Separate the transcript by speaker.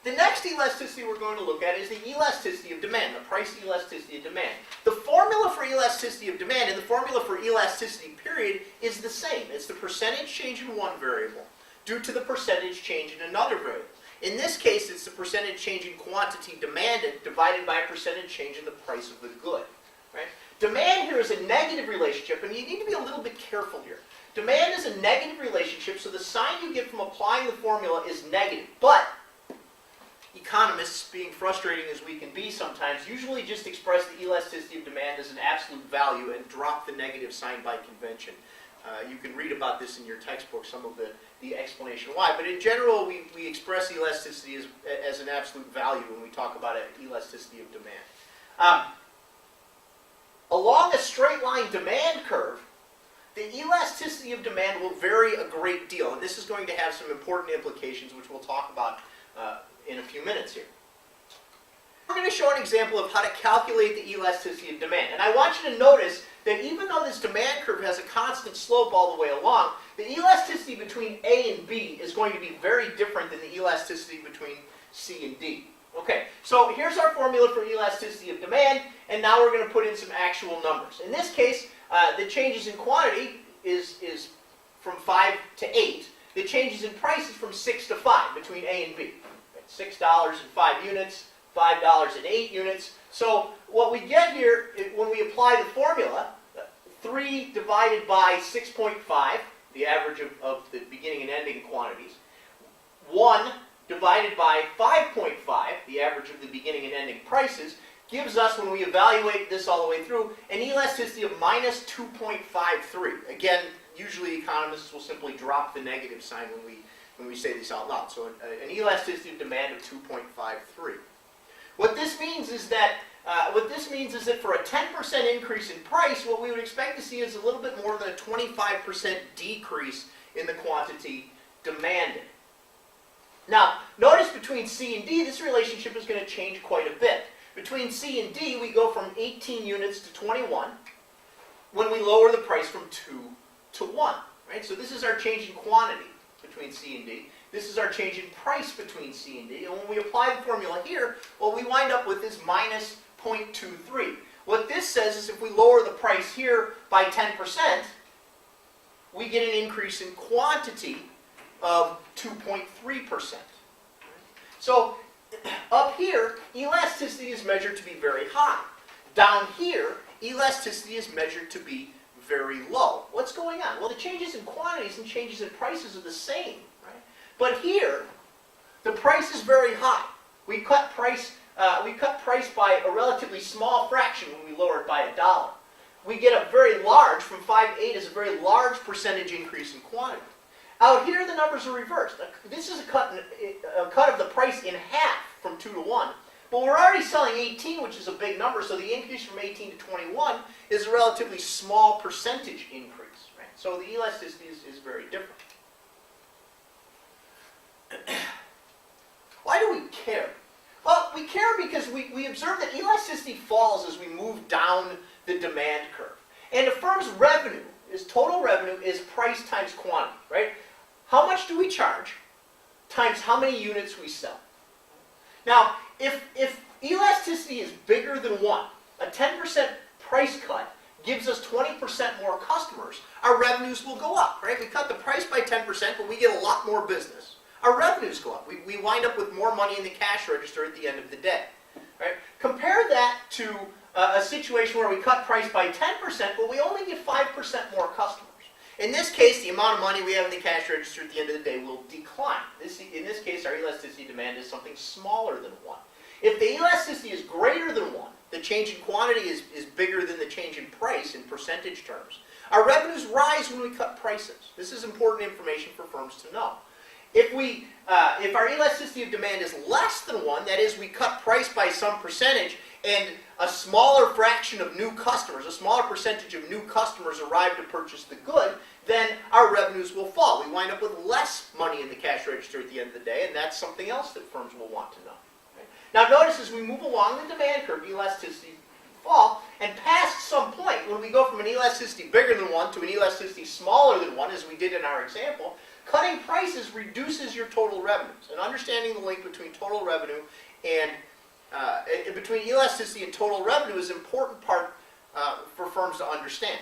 Speaker 1: The next elasticity we're going to look at is the elasticity of demand, the price elasticity of demand. The formula for elasticity of demand and the formula for elasticity period is the same. It's the percentage change in one variable due to the percentage change in another variable. In this case, it's the percentage change in quantity demanded divided by a percentage change in the price of the good. Right? Demand here is a negative relationship, and you need to be a little bit careful here. Demand is a negative relationship, so the sign you get from applying the formula is negative. But economists, being frustrating as we can be sometimes, usually just express the elasticity of demand as an absolute value and drop the negative sign by convention. You can read about this in your textbook, some of the explanation why. But in general, we express elasticity as an absolute value when we talk about elasticity of demand. Along a straight line demand curve, the elasticity of demand will vary a great deal. And this is going to have some important implications, which we'll talk about in a few minutes here. We're going to show an example of how to calculate the elasticity of demand. And I want you to notice that even though this demand curve has a constant slope all the way along, the elasticity between A and B is going to be very different than the elasticity between C and D. Okay, so here's our formula for elasticity of demand, and now we're going to put in some actual numbers. In this case, the changes in quantity is from 5 to 8. The changes in price is from 6 to 5 between A and B. $6 and 5 units, $5 and 8 units. So what we get here, when we apply the formula, 3 divided by 6.5, the average of the beginning and ending quantities, 1 divided by 5.5, the average of the beginning and ending prices, gives us, when we evaluate this all the way through, an elasticity of minus 2.53. Again, usually economists will simply drop the negative sign when we say this out loud. So an elasticity of demand of 2.53. What this means is that for a 10% increase in price, what we would expect to see is a little bit more than a 25% decrease in the quantity demanded. Now, notice between C and D, this relationship is going to change quite a bit. Between C and D, we go from 18 units to 21 when we lower the price from 2 to 1. Right? So this is our change in quantity between C and D. This is our change in price between C and D. And when we apply the formula here, what we wind up with is minus 0.23. What this says is if we lower the price here by 10%, we get an increase in quantity of 2.3%. So up here, elasticity is measured to be very high. Down here, elasticity is measured to be very low. What's going on? Well, the changes in quantities and changes in prices are the same, right? But here, the price is very high. We cut price by a relatively small fraction when we lower it by $1. We get a very large, from 5 to 8 is a very large percentage increase in quantity. Out here, the numbers are reversed. This is a cut of the price in half from 2 to 1. But we're already selling 18, which is a big number, so the increase from 18 to 21 is a relatively small percentage increase. Right? So the elasticity is very different. Why do we care? Well, we care because we observe that elasticity falls as we move down the demand curve. And a firm's revenue, total revenue, is price times quantity. Right? How much do we charge times how many units we sell? Now, if elasticity is bigger than 1, a 10% price cut gives us 20% more customers, our revenues will go up. Right? We cut the price by 10%, but we get a lot more business. Our revenues go up. We wind up with more money in the cash register at the end of the day. Right? Compare that to a situation where we cut price by 10%, but we only get 5% more customers. In this case, the amount of money we have in the cash register at the end of the day will decline. In this case, our elasticity demand is something smaller than 1. If the elasticity is greater than 1, the change in quantity is bigger than the change in price in percentage terms, our revenues rise when we cut prices. This is important information for firms to know. If our elasticity of demand is less than 1, that is, we cut price by some percentage, and a smaller fraction of new customers, a smaller percentage of new customers arrive to purchase the good, then our revenues will fall. We wind up with less money in the cash register at the end of the day, and that's something else that firms will want to know. Okay? Now notice as we move along the demand curve, elasticity fall, and past some point, when we go from an elasticity bigger than 1 to an elasticity smaller than 1, as we did in our example, Cutting prices reduces your total revenues. And understanding the link between total revenue and between elasticity and total revenue is an important part for firms to understand.